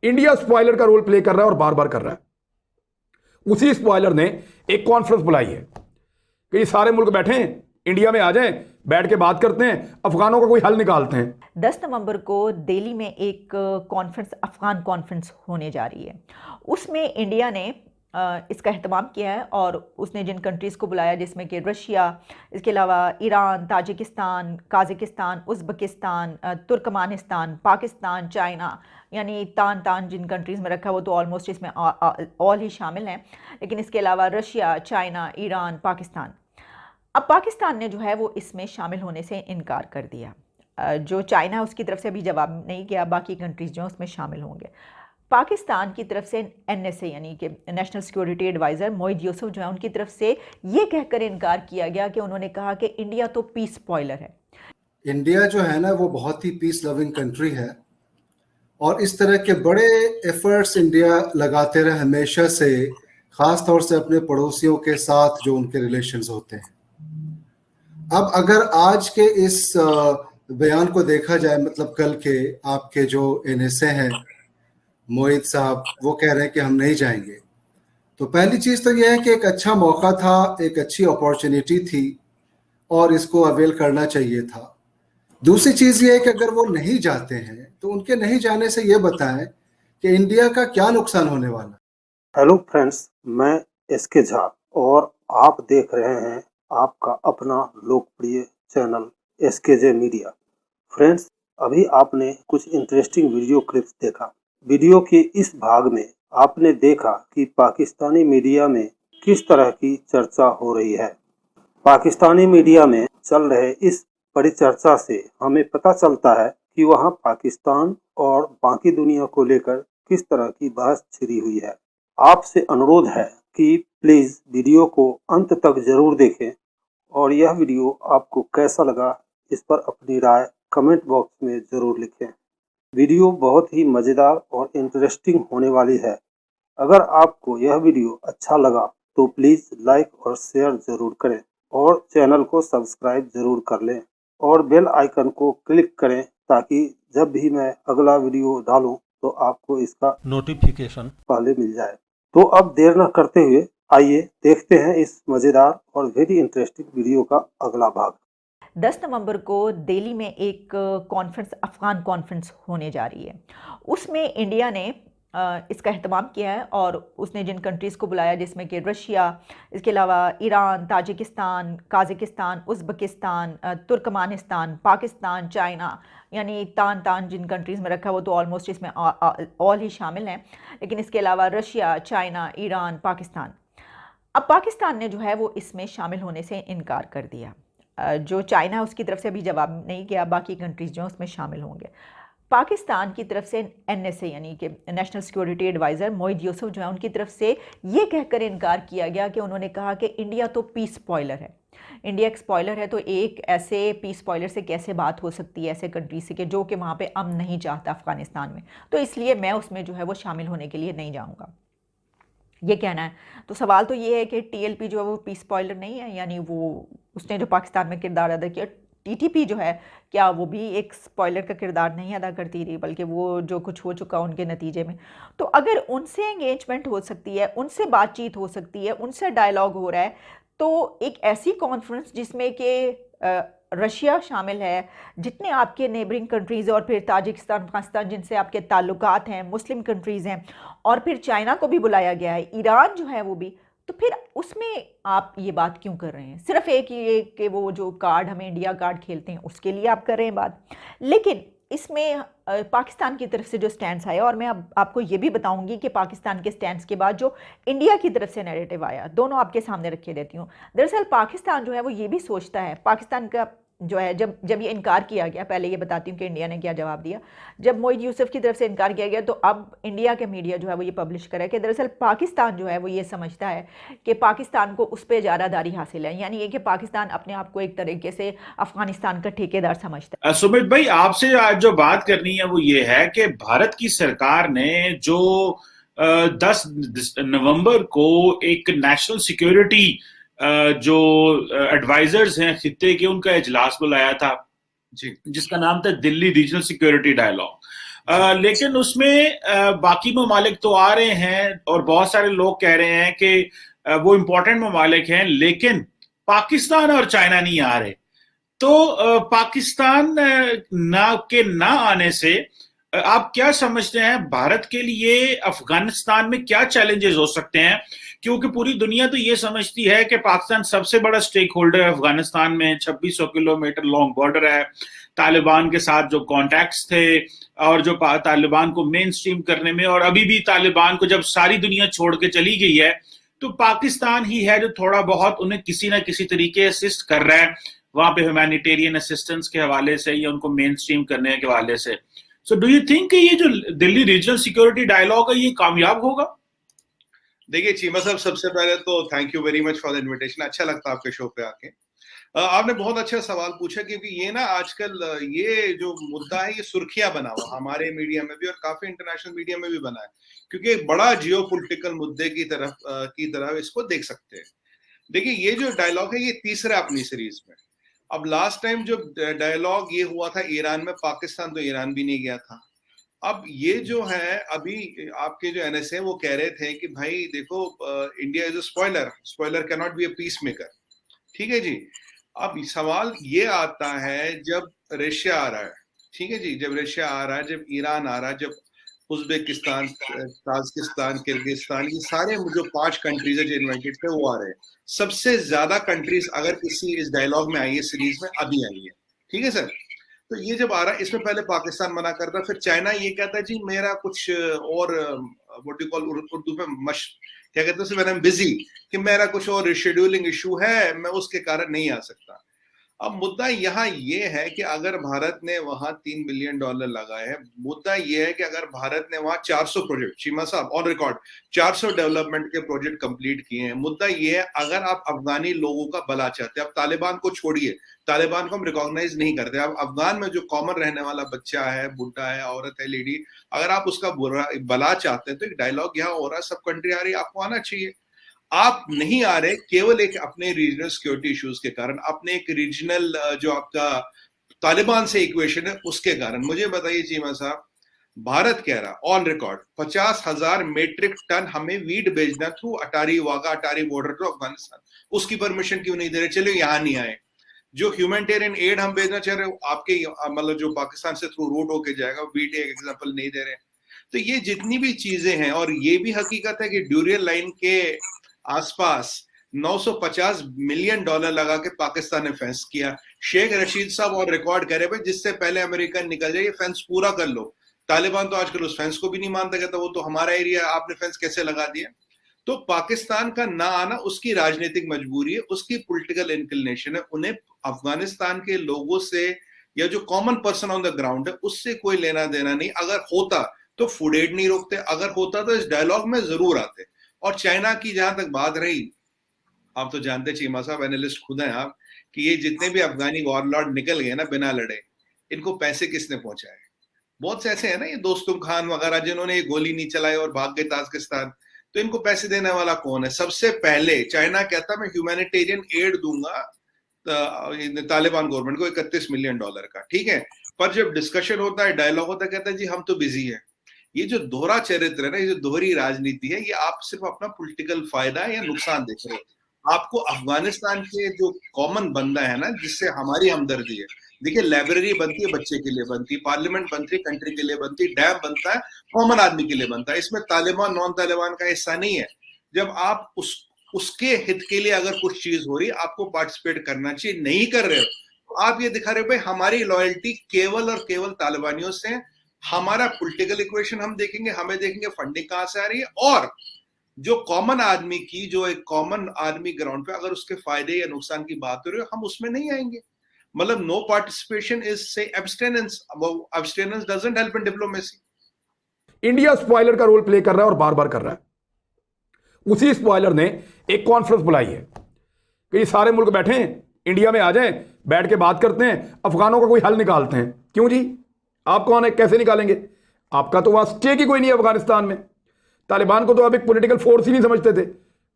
India spoiler का role play कर रहा है और बार बार कर रहा है। उसी स्पॉइलर ने एक कॉन्फ्रेंस बुलाई है कि ये सारे मुल्क बैठे इंडिया में आ जाएं, बैठ के बात करते हैं, अफगानों का कोई हल निकालते हैं। 10 नवंबर को दिल्ली में एक कॉन्फ्रेंस, अफगान कॉन्फ्रेंस होने जा रही है। उसमें इंडिया ने इसका एहतमाम किया है और उसने जिन कंट्रीज़ को बुलाया, जिसमें कि रशिया, इसके अलावा Iran, Tajikistan, Kazakhstan, Uzbekistan, Turkmenistan, Pakistan, China, यानी तान तान जिन कंट्रीज़ में रखा वो तो ऑलमोस्ट इसमें ऑल ही शामिल हैं, लेकिन इसके अलावा रशिया, चाइना, ईरान, पाकिस्तान। अब पाकिस्तान ने जो है वो इसमें शामिल होने से इनकार कर दिया। जो चाइना उसकी तरफ से अभी जवाब नहीं किया, बाकी कंट्रीज़ जो हैं उसमें शामिल होंगे। पाकिस्तान की तरफ से NSA यानी कि नेशनल सिक्योरिटी एडवाइज़र मोहित यूसुफ जो है, उनकी तरफ से ये कहकर इनकार किया गया कि उन्होंने कहा कि इंडिया तो पीस स्पॉइलर है। इंडिया जो है ना वो बहुत ही पीस लविंग कंट्री है और इस तरह के बड़े एफर्ट्स इंडिया लगाते रहे हमेशा से, खास तौर से अपने पड़ोसियों के साथ जो उनके रिलेशंस होते हैं। अब अगर आज के इस बयान को देखा जाए, मतलब कल के आपके जो NSA हैं मोहित साहब, वो कह रहे हैं कि हम नहीं जाएंगे, तो पहली चीज तो यह है कि एक अच्छा मौका था, एक अच्छी अपॉर्चुनिटी थी और इसको अवेल करना चाहिए था। दूसरी चीज ये है कि अगर वो नहीं जाते हैं तो उनके नहीं जाने से ये बताएं कि इंडिया का क्या नुकसान होने वाला है। हेलो फ्रेंड्स, मैं SK झा और आप देख रहे हैं आपका अपना लोकप्रिय चैनल SKJ मीडिया। फ्रेंड्स, अभी आपने कुछ इंटरेस्टिंग वीडियो क्लिप्स देखा। वीडियो के इस भाग में आपने देखा कि पाकिस्तानी मीडिया में किस तरह की चर्चा हो रही है। पाकिस्तानी मीडिया में चल रहे इस परिचर्चा से हमें पता चलता है कि वहां पाकिस्तान और बाकी दुनिया को लेकर किस तरह की बहस छिड़ी हुई है। आपसे अनुरोध है कि प्लीज वीडियो को अंत तक जरूर देखें और यह वीडियो आपको कैसा लगा इस पर अपनी राय कमेंट बॉक्स में जरूर लिखें। वीडियो बहुत ही मज़ेदार और इंटरेस्टिंग होने वाली है। अगर आपको यह वीडियो अच्छा लगा तो प्लीज़ लाइक और शेयर ज़रूर करें और चैनल को सब्सक्राइब ज़रूर कर लें और बेल आइकन को क्लिक करें ताकि जब भी मैं अगला वीडियो डालूं तो आपको इसका नोटिफिकेशन पहले मिल जाए। तो अब देर न करते हुए आइए देखते हैं इस मज़ेदार और वेरी इंटरेस्टिंग वीडियो का अगला भाग। 10 नवंबर को दिल्ली में एक कॉन्फ्रेंस, अफगान कॉन्फ्रेंस होने जा रही है। उसमें इंडिया ने इसका एहतमाम किया है और उसने जिन कंट्रीज़ को बुलाया, जिसमें कि रशिया, इसके अलावा Iran, Tajikistan, Kazakhstan, Uzbekistan, Turkmenistan, Pakistan, China, यानी तान तान जिन कंट्रीज़ में रखा वो तो ऑलमोस्ट इसमें ऑल ही शामिल हैं, लेकिन इसके अलावा रशिया, चाइना, ईरान, पाकिस्तान। अब पाकिस्तान ने जो है वो इसमें शामिल होने से इनकार कर दिया। जो चाइना उसकी तरफ से अभी जवाब नहीं किया, बाकी कंट्रीज़ जो हैं उसमें शामिल होंगे। पाकिस्तान की तरफ से NSA यानी कि नेशनल सिक्योरिटी एडवाइज़र मोहित यूसुफ जो है, उनकी तरफ से ये कहकर इनकार किया गया कि उन्होंने कहा कि इंडिया तो पीस स्पॉइलर है। इंडिया एक स्पॉइलर है, तो एक ऐसे पीस स्पॉइलर से कैसे बात हो सकती है, ऐसे कंट्री से कि जो कि वहाँ पे अमन नहीं चाहता अफ़गानिस्तान में, तो इसलिए मैं उसमें जो है वो शामिल होने के लिए नहीं जाऊँगा, ये कहना है। तो सवाल तो ये है कि TLP जो है वो पीस स्पॉइलर नहीं है, यानी वो उसने जो पाकिस्तान में किरदार अदा किया, TTP जो है, क्या वो भी एक स्पॉइलर का किरदार नहीं अदा करती रही, बल्कि वो जो कुछ हो चुका उनके नतीजे में। तो अगर उनसे एंगेजमेंट हो सकती है, उनसे बातचीत हो सकती है, उनसे डायलॉग हो रहा है, तो एक ऐसी कॉन्फ्रेंस जिसमें कि रशिया शामिल है, जितने आपके नेबरिंग कंट्रीज़ और फिर ताजिकिस्तान, अफगानिस्तान जिनसे आपके ताल्लुकात हैं, मुस्लिम कंट्रीज़ हैं, और फिर चाइना को भी बुलाया गया है, ईरान जो है वो भी, तो फिर उसमें आप ये बात क्यों कर रहे हैं? सिर्फ एक ये कि वो जो कार्ड हमें इंडिया कार्ड खेलते हैं उसके लिए आप कर रहे हैं बात। लेकिन इसमें पाकिस्तान की तरफ से जो स्टैंड्स आया, और मैं अब आपको ये भी बताऊंगी कि पाकिस्तान के स्टैंड्स के बाद जो इंडिया की तरफ से नैरेटिव आया, दोनों आपके सामने रखे देती हूँ। दरअसल पाकिस्तान जो है वो ये भी सोचता है, पाकिस्तान का जो है, जब ये इनकार किया गया, पहले ये बताती हूँ कि इंडिया ने क्या जवाब दिया। जब मोहित यूसुफ की तरफ से इनकार किया गया तो अब इंडिया के मीडिया जो है वो ये पब्लिश करे कि दरअसल पाकिस्तान जो है वो ये समझता है कि पाकिस्तान को उस पर इजारादारी हासिल है, यानी ये कि पाकिस्तान अपने आप को एक तरीके से अफगानिस्तान का ठेकेदार समझता है। सुमित भाई, आपसे आज जो बात करनी है वो ये है कि भारत की सरकार ने जो 10 नवंबर को एक नेशनल सिक्योरिटी जो एडवाइजर्स हैं खित्ते के, उनका इजलास बुलाया था जी, जिसका नाम था दिल्ली रीजनल सिक्योरिटी डायलॉग। लेकिन उसमें बाकी ममालिक तो आ रहे हैं और बहुत सारे लोग कह रहे हैं कि वो इंपॉर्टेंट ममालिक हैं, लेकिन पाकिस्तान और चाइना नहीं आ रहे। तो पाकिस्तान ना आने से आप क्या समझते हैं भारत के लिए अफगानिस्तान में क्या चैलेंजेस हो सकते हैं? क्योंकि पूरी दुनिया तो ये समझती है कि पाकिस्तान सबसे बड़ा स्टेक होल्डर है अफगानिस्तान में, 2600 किलोमीटर लॉन्ग बॉर्डर है, तालिबान के साथ जो कॉन्टैक्ट्स थे और जो तालिबान को मेन स्ट्रीम करने में, और अभी भी तालिबान को जब सारी दुनिया छोड़ के चली गई है तो पाकिस्तान ही है जो थोड़ा बहुत उन्हें किसी ना किसी तरीके असिस्ट कर रहा है वहां पे, ह्यूमैनिटेरियन असिस्टेंस के हवाले से या उनको मेन स्ट्रीम करने के हवाले से। सो डू यू थिंक ये जो दिल्ली रीजनल सिक्योरिटी डायलॉग है ये कामयाब होगा? देखिए चीमा साहब, सबसे पहले तो thank you very much for the invitation. अच्छा लगता है आपके शो पे आके। आपने बहुत अच्छा सवाल पूछा, क्योंकि ये ना आजकल ये जो मुद्दा है ये सुर्खियां बना हुआ हमारे मीडिया में भी और काफी इंटरनेशनल मीडिया में भी बना है, क्योंकि एक बड़ा जियोपॉलिटिकल मुद्दे की तरह इसको देख सकते हैं। देखिए ये जो डायलॉग है ये तीसरा अपनी सीरीज में। अब लास्ट टाइम जो डायलॉग ये हुआ था ईरान में, पाकिस्तान तो ईरान भी नहीं गया था। अब ये जो है अभी आपके जो एनएसए वो कह रहे थे कि भाई देखो India is a spoiler can not be a peace maker. ठीक है जी। अब सवाल ये आता है जब रशिया आ रहा है, ठीक है जी, जब रशिया आ रहा है, जब ईरान आ रहा है, जब उज्बेकिस्तान, ताजिकिस्तान, किर्गिस्तान, ये सारे जो 5 कंट्रीज है जो इन्वाइटेड थे वो आ रहे हैं। सबसे ज्यादा कंट्रीज अगर किसी इस डायलॉग में आई है सीरीज में अभी आई है। ठीक है सर। तो ये जब आ रहा है, इसमें पहले पाकिस्तान मना करता है, फिर चाइना ये कहता है जी मेरा कुछ और व्हाट यू कॉल उर्दू में क्या कहते हैं, आई एम बिजी, कि मेरा कुछ और शेड्यूलिंग इशू है, मैं उसके कारण नहीं आ सकता। अब मुद्दा यहाँ ये है कि अगर भारत ने वहां $3 बिलियन लगाए हैं, मुद्दा ये है कि अगर भारत ने वहां 400 प्रोजेक्ट, चीमा साहब ऑन रिकॉर्ड 400 डेवलपमेंट के प्रोजेक्ट कंप्लीट किए हैं। मुद्दा ये है अगर आप अफगानी लोगों का भला चाहते हैं, अब तालिबान को छोड़िए, तालिबान को हम रिकॉग्नाइज नहीं करते, अब अफगान में जो कॉमन रहने वाला बच्चा है, बुढ़ा है, औरत है, लेडी, अगर आप उसका भला चाहते हैं तो एक डायलॉग यहाँ हो रहा है, सब कंट्री आ रही है, आपको आना चाहिए। आप नहीं आ रहे केवल एक अपने रीजनल सिक्योरिटी इश्यूज के कारण, अपने एक रीजनल जो आपका तालिबान से इक्वेशन है उसके कारण। मुझे बताइए चीमा साहब, भारत कह रहा ऑन रिकॉर्ड 50,000 मेट्रिक टन हमें वीट भेजना through Attari Wagah, Attari border to Afghanistan, उसकी परमिशन क्यों नहीं दे रहे? चलो यहाँ नहीं आए। जो ह्यूमैनिटेरियन एड हम भेजना चाह रहे हो आपके मतलब जो पाकिस्तान से थ्रू रोड होके जाएगा, वीट एक एग्जाम्पल नहीं दे रहे। तो ये जितनी भी चीजें हैं, और ये भी हकीकत है कि ड्यूरियल लाइन के आसपास $950 मिलियन लगा के पाकिस्तान ने फेंस किया। शेख रशीद साहब और रिकॉर्ड करे भाई जिससे पहले अमेरिकन निकल जाए, ये फेंस पूरा कर लो। तालिबान तो आजकल उस फेंस को भी नहीं मानता, कहता वो तो हमारा एरिया, आपने फेंस कैसे लगा दिया? तो पाकिस्तान का ना आना उसकी राजनीतिक मजबूरी है, उसकी पॉलिटिकल इंक्लिनेशन है। उन्हें अफगानिस्तान के लोगों से या जो common person on the ground है उससे कोई लेना देना नहीं। अगर होता तो फूड एड नहीं रोकते, अगर होता तो इस डायलॉग में जरूर आते। और चाइना की जहां तक बात रही, आप तो जानते चीमा साहब, एनालिस्ट खुद हैं आप, कि ये जितने भी अफगानी वॉरलॉर्ड निकल गए ना बिना लड़े, इनको पैसे किसने पहुंचाए? बहुत से ऐसे हैं ना, ये दोस्तुम खान वगैरह जिन्होंने ये गोली नहीं चलाई और भाग गए ताजिकिस्तान, तो इनको पैसे देने वाला कौन है? सबसे पहले चाइना कहता मैं ह्यूमैनिटेरियन एड दूंगा तालिबान गवर्नमेंट को $31 मिलियन का, ठीक है। पर जब डिस्कशन होता है, डायलॉग होता है, कहता है जी हम तो बिजी है। ये जो दोहरा चरित्र है ना, ये जो दोहरी राजनीति है, ये आप सिर्फ अपना पॉलिटिकल फायदा या नुकसान देख रहे हो। आपको अफगानिस्तान के जो कॉमन बंदा है ना, जिससे हमारी हमदर्दी है, देखिए लाइब्रेरी बनती है बच्चे के लिए, बनती है पार्लियामेंट, बनती है कंट्री के लिए, बनती है डैम बनता है कॉमन आदमी के लिए बनता है। इसमें तालिबान नॉन तालिबान का हिस्सा नहीं है। जब आप उसके हित के लिए अगर कुछ चीज हो रही है, आपको पार्टिसिपेट करना चाहिए। नहीं कर रहे हो तो आप ये दिखा रहे हो भाई हमारी लॉयल्टी केवल और केवल तालिबानियों से है। हमारा पॉलिटिकल इक्वेशन हम देखेंगे, हमें देखेंगे फंडिंग कहां से आ रही है, और जो कॉमन आदमी की, जो एक कॉमन आदमी ग्राउंड पे अगर उसके फायदे या नुकसान की बात हो रही है, हम उसमें नहीं आएंगे। मतलब no participation is say abstinence. Abstinence doesn't help in diplomacy. India spoiler का रोल प्ले कर रहा है और बार बार कर रहा है। उसी स्पॉइलर ने एक कॉन्फ्रेंस बुलाई है कि ये सारे मुल्क बैठे हैं, इंडिया में आ जाएं, बैठ के बात करते हैं, अफगानों का कोई हल निकालते हैं। क्यों जी? आप कौन है, कैसे निकालेंगे? आपका तो वहां स्टेक ही कोई नहीं है अफगानिस्तान में। तालिबान को तो आप एक पॉलिटिकल फोर्स ही नहीं समझते थे,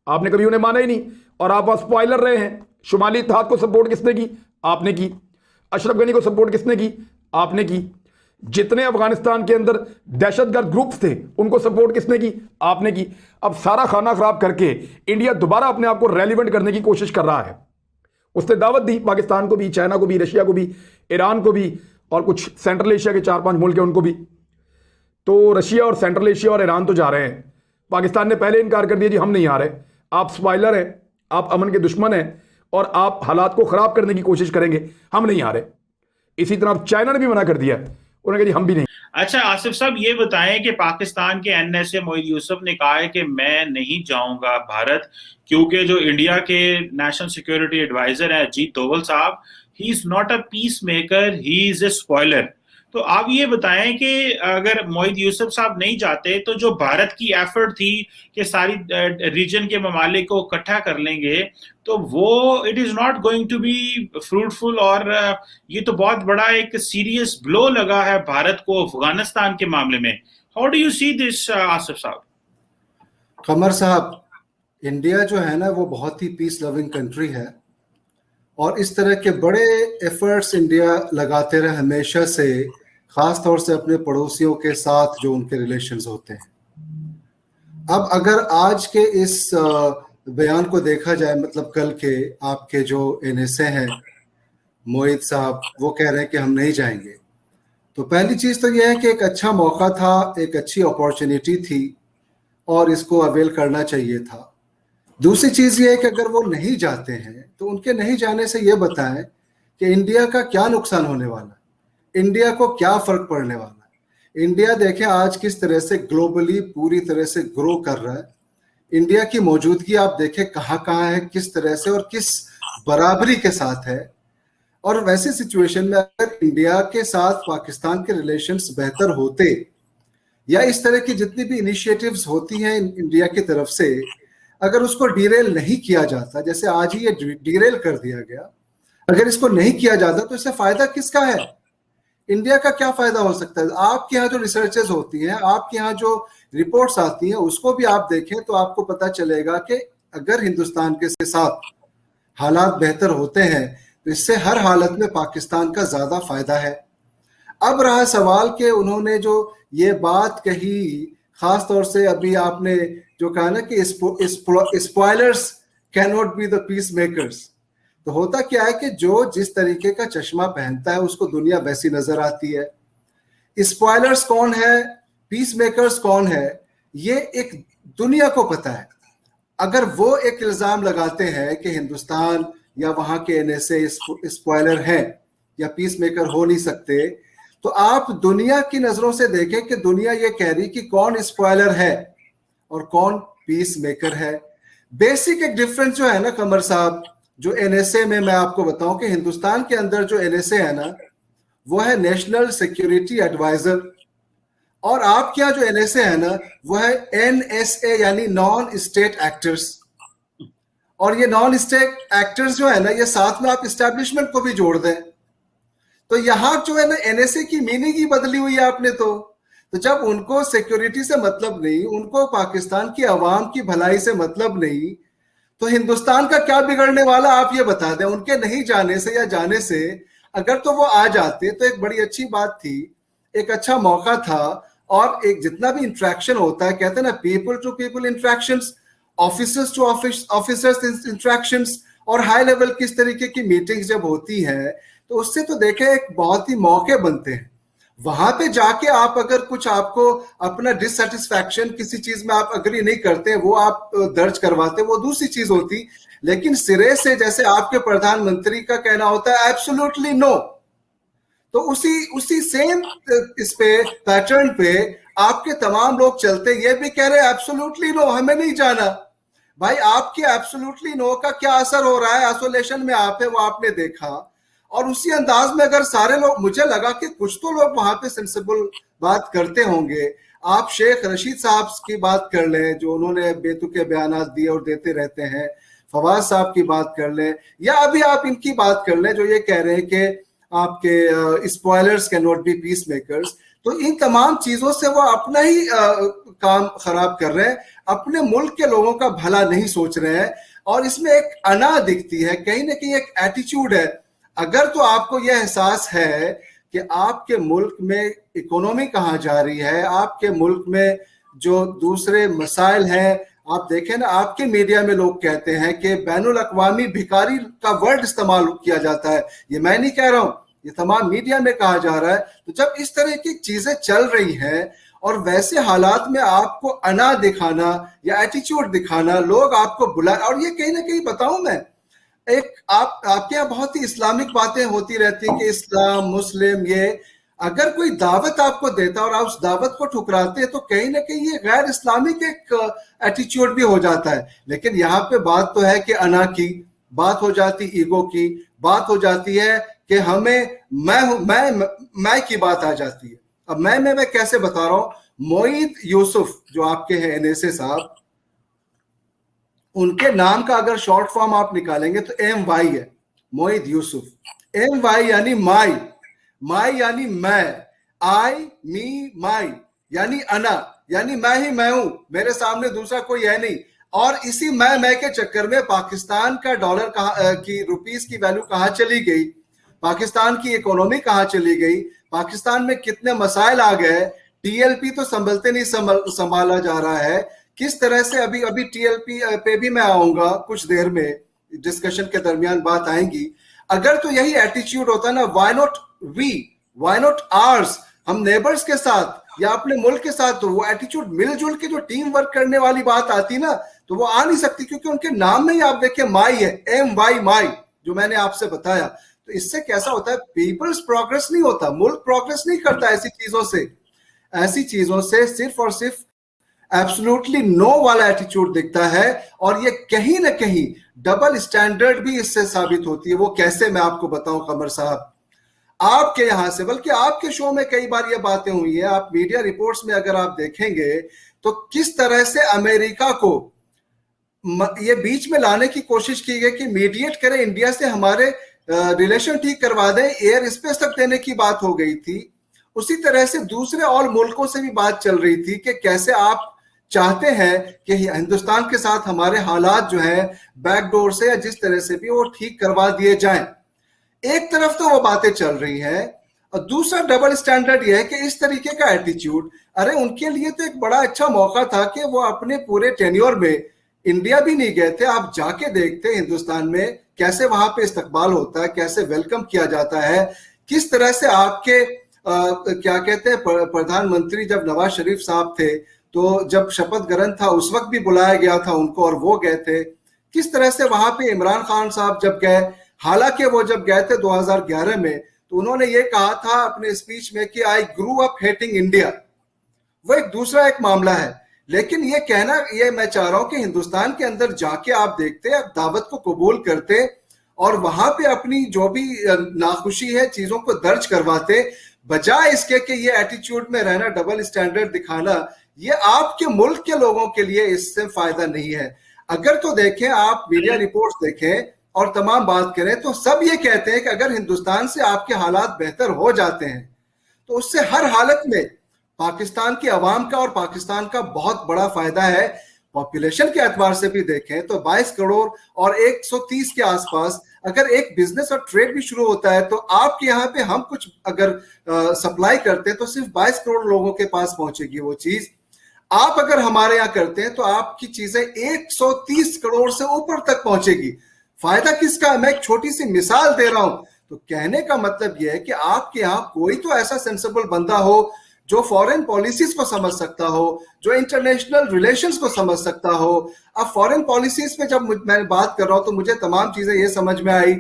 आपने कभी उन्हें माना ही नहीं, और आप वहां स्पॉइलर रहे हैं। शुमाली इत्तेहाद को सपोर्ट किसने की? आपने की। अशरफ गनी को सपोर्ट किसने की? आपने की। जितने अफगानिस्तान के अंदर दहशतगर्द ग्रुप्स थे उनको सपोर्ट किसने की? आपने की। अब सारा खाना खराब करके इंडिया दोबारा अपने आप को रेलिवेंट करने की कोशिश कर रहा है। उसने दावत दी पाकिस्तान को भी, चाइना को भी, रशिया को भी, ईरान को भी, और कुछ सेंट्रल एशिया के 4-5 मुल्क हैं उनको भी। तो रशिया और सेंट्रल एशिया और ईरान तो जा रहे हैं। पाकिस्तान ने पहले इनकार कर दिया, जी हम नहीं आ रहे, आप स्पॉइलर हैं, आप अमन के दुश्मन हैं और आप हालात को खराब करने की कोशिश करेंगे, हम नहीं आ रहे। इसी तरह चाइना ने भी मना कर दिया, उन्होंने कहा जी हम भी नहीं। अच्छा आसिफ साहब, ये बताएं कि पाकिस्तान के एनएसए मोईद यूसुफ ने कहा है कि मैं नहीं जाऊंगा भारत, क्योंकि जो इंडिया के नेशनल सिक्योरिटी एडवाइजर है अजीत डोवल साहब, he is not a peace maker, he is a spoiler. तो आप ये बताएं कि अगर मोईद यूसुफ साहब नहीं जाते तो जो भारत की एफर्ट थी कि सारी रीजन के ममालिक को इकट्ठा कर लेंगे, तो वो it is not going to be fruitful, और ये तो बहुत बड़ा एक सीरियस ब्लो लगा है भारत को अफगानिस्तान के मामले में। How do you see this Asif साहब? कमर साहब, इंडिया जो है ना वो बहुत ही पीस लविंग कंट्री है, और इस तरह के बड़े एफर्ट्स इंडिया लगाते रहे हमेशा से, खास तौर से अपने पड़ोसियों के साथ जो उनके रिलेशंस होते हैं। अब अगर आज के इस बयान को देखा जाए, मतलब कल के आपके जो एनएसए हैं मोईद साहब, वो कह रहे हैं कि हम नहीं जाएंगे, तो पहली चीज तो यह है कि एक अच्छा मौका था, एक अच्छी अपॉर्चुनिटी थी और इसको अवेल करना चाहिए था। दूसरी चीज ये है कि अगर वो नहीं जाते हैं तो उनके नहीं जाने से ये बताएं कि इंडिया का क्या नुकसान होने वाला है, इंडिया को क्या फर्क पड़ने वाला है। इंडिया देखें आज किस तरह से ग्लोबली पूरी तरह से ग्रो कर रहा है। इंडिया की मौजूदगी आप देखें कहाँ है, किस तरह से और किस बराबरी के साथ है। और वैसी सिचुएशन में अगर इंडिया के साथ पाकिस्तान के रिलेशंस बेहतर होते, या इस तरह की जितनी भी इनिशिएटिव्स होती हैं इंडिया की तरफ से, अगर उसको डीरेल नहीं किया जाता, जैसे आज ही ये डीरेल कर दिया गया, अगर इसको नहीं किया जाता तो इससे फायदा किसका है? इंडिया का क्या फायदा हो सकता है? आपके यहाँ जो रिसर्चेस होती हैं, आपके यहाँ जो रिपोर्ट्स आती हैं, उसको भी आप देखें तो आपको पता चलेगा कि अगर हिंदुस्तान के साथ हालात बेहतर होते हैं तो इससे हर हालत में पाकिस्तान का ज्यादा फायदा है। अब रहा सवाल कि उन्होंने जो ये बात कही, खास तौर से अभी आपने जो कहा ना कि spoilers can not be the peace makers, तो होता क्या है कि जो जिस तरीके का चश्मा पहनता है उसको दुनिया वैसी नजर आती है। स्पॉयलर्स कौन है, पीस मेकर्स कौन है, ये एक दुनिया को पता है। अगर वो एक इल्जाम लगाते हैं कि हिंदुस्तान या वहां के एनएसए स्पॉयलर हैं या पीस मेकर हो नहीं सकते, तो आप दुनिया की नजरों से देखें कि दुनिया ये कह रही कि कौन स्पॉयलर है और कौन पीस मेकर है। बेसिक एक डिफरेंस जो है ना कमर साहब, जो एनएसए में मैं आपको बताऊं कि हिंदुस्तान के अंदर जो एनएसए है ना वो है नेशनल सिक्योरिटी एडवाइजर, और आपके यहाँ जो एनएसए है ना वो है एनएसए यानी नॉन स्टेट एक्टर्स। और ये नॉन स्टेट एक्टर्स जो है ना, ये साथ में आप एस्टैब्लिशमेंट को भी जोड़ दें, तो यहाँ जो है ना एनएसए की मीनिंग ही बदली हुई है आपने। तो जब उनको सिक्योरिटी से मतलब नहीं, उनको पाकिस्तान की आवाम की भलाई से मतलब नहीं, तो हिंदुस्तान का क्या बिगड़ने वाला आप ये बता दें। उनके नहीं जाने से या जाने से अगर तो वो आ जाते तो एक बड़ी अच्छी बात थी, एक अच्छा मौका था। और एक जितना भी इंट्रैक्शन होता है, कहते हैं ना people to people interactions, officers to officers interactions, और हाई लेवल किस तरीके की मीटिंग्स जब होती है तो उससे तो देखें एक बहुत ही मौके बनते हैं। वहां पे जाके आप अगर कुछ आपको अपना डिससेटिस्फैक्शन किसी चीज में आप अग्री नहीं करते, वो आप दर्ज करवाते, वो दूसरी चीज होती। लेकिन सिरे से जैसे आपके प्रधानमंत्री का कहना होता है एब्सोल्युटली नो, तो उसी सेम इस पे पैटर्न पे आपके तमाम लोग चलते, ये भी कह रहे एब्सोल्युटली नो, हमें नहीं जाना। भाई आपके एब्सोल्युटली नो का क्या असर हो रहा है? आइसोलेशन में आप है, वो आपने देखा। और उसी अंदाज में अगर सारे लोग, मुझे लगा कि कुछ तो लोग वहां पे सेंसिबल बात करते होंगे। आप शेख रशीद साहब की बात कर लें, जो उन्होंने बेतुके बयानात दिए और देते रहते हैं, फवाद साहब की बात कर लें, या अभी आप इनकी बात कर लें जो ये कह रहे हैं कि आपके spoilers can not be peace makers. तो इन तमाम चीजों से वो अपना ही काम खराब कर रहे हैं, अपने मुल्क के लोगों का भला नहीं सोच रहे हैं। और इसमें एक अना दिखती है, कहीं ना कहीं एक एटीट्यूड है। अगर तो आपको यह एहसास है कि आपके मुल्क में इकोनॉमी कहाँ जा रही है, आपके मुल्क में जो दूसरे मसाइल हैं। आप देखें ना, आपके मीडिया में लोग कहते हैं कि बैनुल अक़वामी भिखारी का वर्ड इस्तेमाल किया जाता है। ये मैं नहीं कह रहा हूं, ये तमाम मीडिया में कहा जा रहा है। तो जब इस तरह की चीजें चल रही हैं और वैसे हालात में आपको अना दिखाना या एटीट्यूड दिखाना, लोग आपको बुला, और ये कहीं ना कहीं बताऊं मैं, एक आपके यहाँ बहुत ही इस्लामिक बातें होती रहती है कि इस्लाम मुस्लिम, ये अगर कोई दावत आपको देता और आप उस दावत को ठुकराते हैं तो कहीं ना कहीं ये गैर इस्लामिक एक एटीट्यूड भी हो जाता है। लेकिन यहाँ पे बात तो है कि अना की बात हो जाती, ईगो की बात हो जाती है कि हमें मैं की बात आ जाती है। अब मैं कैसे बता रहा हूं, मोईद यूसुफ जो आपके हैं एनएसए साहब, उनके नाम का अगर शॉर्ट फॉर्म आप निकालेंगे तो MY है, मोईद यूसुफ। MY यानी माई यानी मैं, आई मी माई यानी अना, यानी मैं ही मैं हूं, मेरे सामने दूसरा कोई है नहीं। और इसी मैं के चक्कर में पाकिस्तान का डॉलर की रुपीस की वैल्यू कहां चली गई, पाकिस्तान की इकोनॉमी कहां चली गई, पाकिस्तान में कितने मसाइल आ गए, TLP तो संभलते नहीं संभाला जा रहा है, किस तरह से अभी TLP पे भी मैं आऊंगा कुछ देर में, डिस्कशन के दरमियान बात आएंगी। अगर तो यही एटीट्यूड होता ना, व्हाई नॉट आवर्स, हम नेबर्स के साथ या अपने मुल्क के साथ, तो वो एटीट्यूड मिलजुल के जो टीम वर्क करने वाली बात आती ना, तो वो आ नहीं सकती, क्योंकि उनके नाम में ही आप देखिए माई है, MY माई, जो मैंने आपसे बताया। तो इससे कैसा होता है, पीपल्स प्रोग्रेस नहीं होता, मुल्क प्रोग्रेस नहीं करता ऐसी चीजों से सिर्फ और सिर्फ एब्सोल्युटली नो वाला एटीट्यूड दिखता है। और ये कहीं ना कहीं डबल स्टैंडर्ड भी इससे साबित होती है। वो कैसे, मैं आपको बताऊं कमर साहब, आपके यहां से, बल्कि आपके शो में कई बार ये बातें हुई है, आप मीडिया रिपोर्ट्स में अगर आप देखेंगे तो किस तरह से अमेरिका को ये बीच में लाने की कोशिश की गई कि मीडिएट करे, इंडिया से हमारे रिलेशन ठीक करवा दें, एयर स्पेस तक देने की बात हो गई थी। उसी तरह से दूसरे और मुल्कों से भी बात चल रही थी कि कैसे आप चाहते हैं कि हिंदुस्तान के साथ हमारे हालात जो है बैकडोर से या जिस तरह से भी वो ठीक करवा दिए जाएं। एक तरफ तो वो बातें चल रही हैं, और दूसरा डबल स्टैंडर्ड ये है कि इस तरीके का एटीट्यूड, अरे उनके लिए तो एक बड़ा अच्छा मौका था कि वो अपने पूरे टेन्योर में इंडिया भी नहीं गए थे, आप जाके देखते हिंदुस्तान में कैसे वहां पे इस्तकबाल होता है, कैसे वेलकम किया जाता है, किस तरह से आपके क्या कहते हैं प्रधानमंत्री जब नवाज शरीफ साहब थे तो जब शपथ ग्रहण था उस वक्त भी बुलाया गया था उनको और वो गए थे, किस तरह से वहां पे इमरान खान साहब जब गए, हालांकि वो जब गए थे 2011 में तो उन्होंने ये कहा था अपने स्पीच में कि आई ग्रू अप हेटिंग इंडिया, वो एक दूसरा एक मामला है। लेकिन ये कहना, ये मैं चाह रहा हूं कि हिंदुस्तान के अंदर जाके आप देखते, आप दावत को कबूल करते और वहां पे अपनी जो भी नाखुशी है चीजों को दर्ज करवाते, बजाय इसके कि ये एटीट्यूड में रहना, डबल स्टैंडर्ड दिखाना, ये आपके मुल्क के लोगों के लिए इससे फायदा नहीं है। अगर तो देखें आप मीडिया रिपोर्ट्स देखें और तमाम बात करें तो सब ये कहते हैं कि अगर हिंदुस्तान से आपके हालात बेहतर हो जाते हैं तो उससे हर हालत में पाकिस्तान की आवाम का और पाकिस्तान का बहुत बड़ा फायदा है। पॉपुलेशन के एतबार से भी देखें तो 22 करोड़ और 130 के आसपास अगर एक बिजनेस और ट्रेड भी शुरू होता है तो आपके यहाँ पे हम कुछ अगर सप्लाई करते हैं तो सिर्फ 22 करोड़ लोगों के पास पहुंचेगी वो चीज। आप अगर हमारे यहाँ करते हैं तो आपकी चीजें 130 करोड़ से ऊपर तक पहुंचेगी। फायदा किसका है? मैं एक छोटी सी मिसाल दे रहा हूं। तो कहने का मतलब यह है कि आपके यहाँ कोई तो ऐसा सेंसिबल बंदा हो जो फॉरेन पॉलिसीज को समझ सकता हो, जो इंटरनेशनल रिलेशंस को समझ सकता हो। अब फॉरेन पॉलिसीज पे जब मैं बात कर रहा हूं तो मुझे तमाम चीजें ये समझ में आई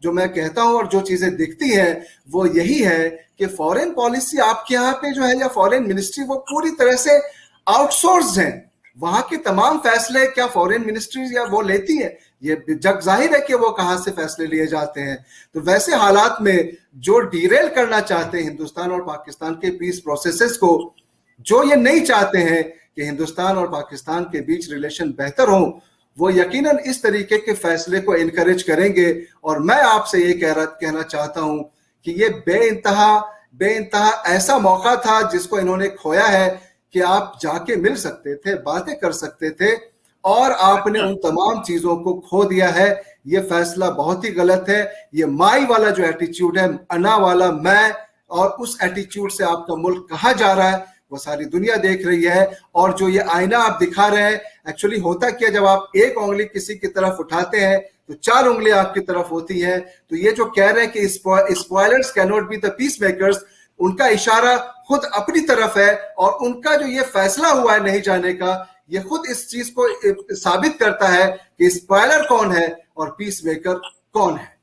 जो मैं कहता हूं और जो चीजें दिखती हैं वो यही है कि फॉरेन पॉलिसी आपके यहाँ पे जो है या फॉरेन मिनिस्ट्री वो पूरी तरह से आउटसोर्स्ड है। वहां के तमाम फैसले क्या फॉरेन मिनिस्ट्री या वो लेती है? ये जग जाहिर है कि वो कहां से फैसले लिए जाते हैं। तो वैसे हालात में जो डिरेल करना चाहते हैं हिंदुस्तान और पाकिस्तान के पीस प्रोसेसेस को, जो ये नहीं चाहते हैं कि हिंदुस्तान और पाकिस्तान के बीच रिलेशन बेहतर हो, वो यकीनन इस तरीके के फैसले को इनकरेज करेंगे। और मैं आपसे ये कहना चाहता हूं कि ये बेइंतहा ऐसा मौका था जिसको इन्होंने खोया है कि आप जाके मिल सकते थे, बातें कर सकते थे, और आपने उन तमाम चीजों को खो दिया है। ये फैसला बहुत ही गलत है। ये माई वाला जो एटीट्यूड है, अना वाला, मैं और उस एटीट्यूड से आपका मुल्क कहाँ जा रहा है वो सारी दुनिया देख रही है। और जो ये आईना आप दिखा रहे हैं, एक्चुअली होता क्या, जब आप एक उंगली किसी की तरफ उठाते हैं तो 4 उंगलियां आपकी तरफ होती हैं। तो ये जो कह रहे हैं कि spoilers can not be the peace makers, उनका इशारा खुद अपनी तरफ है। और उनका जो ये फैसला हुआ है नहीं जाने का, ये खुद इस चीज को साबित करता है कि स्पॉयलर कौन है और पीस मेकर कौन है।